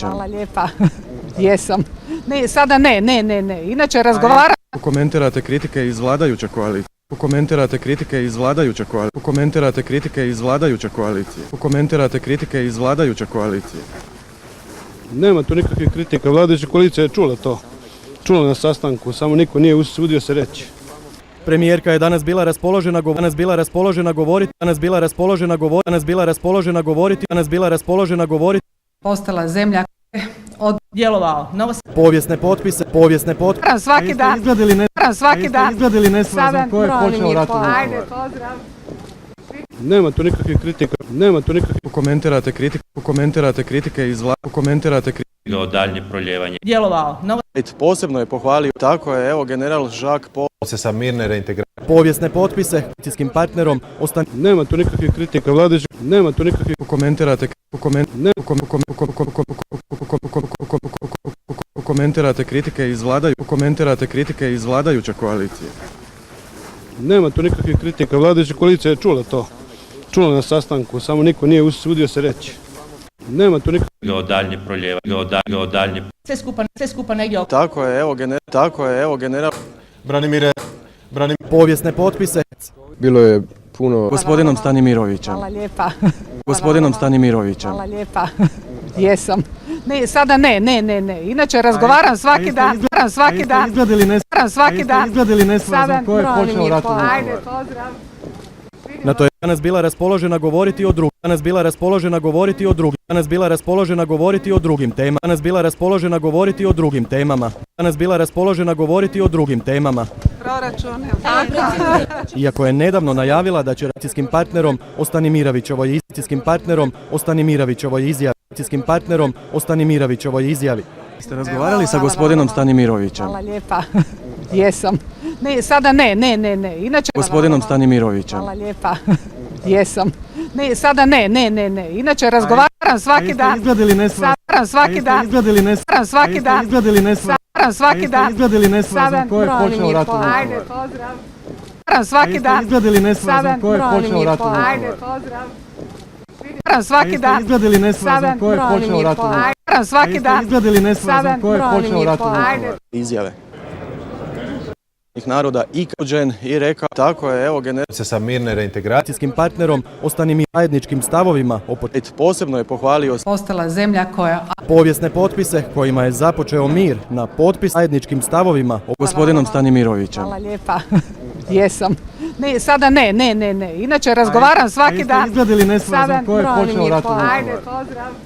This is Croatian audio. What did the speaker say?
Hvala lijepa. Jesam. Ne, sada ne. Inače razgovaram. Komentirate kritike iz vladajuće koalicije. Komentirate kritike iz vladajuće koalicije. Komentirate kritike iz vladajuće koalicije. Komentirate kritike iz vladajuće koalicije. Nema tu nikakvih kritika. Vladajuća koalicija je čula to. Čula na sastanku, samo niko nije usudio se reći. Premijerka je danas bila raspoložena govoriti. Postala zemlja od djelovao. Povijesne potpise. svaki dan. Svaki dan. Izgledali nesvazom ko je počeo rat u Vukovaru. Ajde, pozdrav. Nema tu nikakvih kritika. Nema tu nikakvih. Komentirate kritike iz komentirate kritike. Do daljnje proljevanje. Djelovao. Posebno je pohvalio, tako je, evo general Žak po Procesa mirne reintegracije. Povijesne potpise koalicijskim partnerom Nema tu nikakvih kritika. Vladajuća. Nema tu nikakvih. Komentirate kritike iz vladajuće koalicije. Nema tu nikakvih kritika. Vladajuća koalicija je čula to. Čula na sastanku, samo niko nije usudio se reći. Nema tu nikakvih. Do daljnje proljevanje. Sve skupa negdje oko. Tako je, evo general. Branimire, povijesne potpise. Bilo je puno. Gospodinom Stanimirovićem. Hvala lijepa. Gospodinom Stanimirovićem. Hvala lijepa. Jesam. Ne, sada ne. Inače razgovaram svaki dan. Svaki dan. Izgledali nesvazom ko je počeo rat u Vukovaru. Ajde, pozdrav. Na to je danas bila raspoložena govoriti o drugim temama. Proračune. Iako je nedavno najavila da će koalicijskim partnerom Ostanimirovićevoj izjavi. Ste razgovarali sa gospodinom Stanimirovićem? Hvala lijepa. Jesam. Ne, sada ne. Inače Gospodinom Stanimirovićem. Hvala lijepa. Jesam. Ne, sada ne. Inače razgovaram svaki dan. Izgledali nesvazom. Svaki dan. Izgledali nesvazom ko je počeo rat u Vukovaru. Ajde, pozdrav. Svaki dan. Izgledali nesvazom ko je počeo rat u Vukovaru. Ajde, pozdrav. Svaki dan. Izgledali nesvazom ko je počeo rat u Vukovaru. Svaki dan. Izgledali nesvazom ko je počeo rat u Ajde. Vukovaru. Izjave naroda i rekao, tako je, evo general. procesa mirne reintegracije. Koalicijskim partnerom zajedničkim stavovima o Posebno je pohvalio Postala zemlja koja povijesne potpise kojima je započeo mir na potpis zajedničkim stavovima o gospodinom Stanimirovićem. Hvala lijepa. Jesam. Ne, sada ne. Inače razgovaram svaki dan. Izgledali nesvazom ko je počeo rat u Vukovaru. Ajde, pozdrav.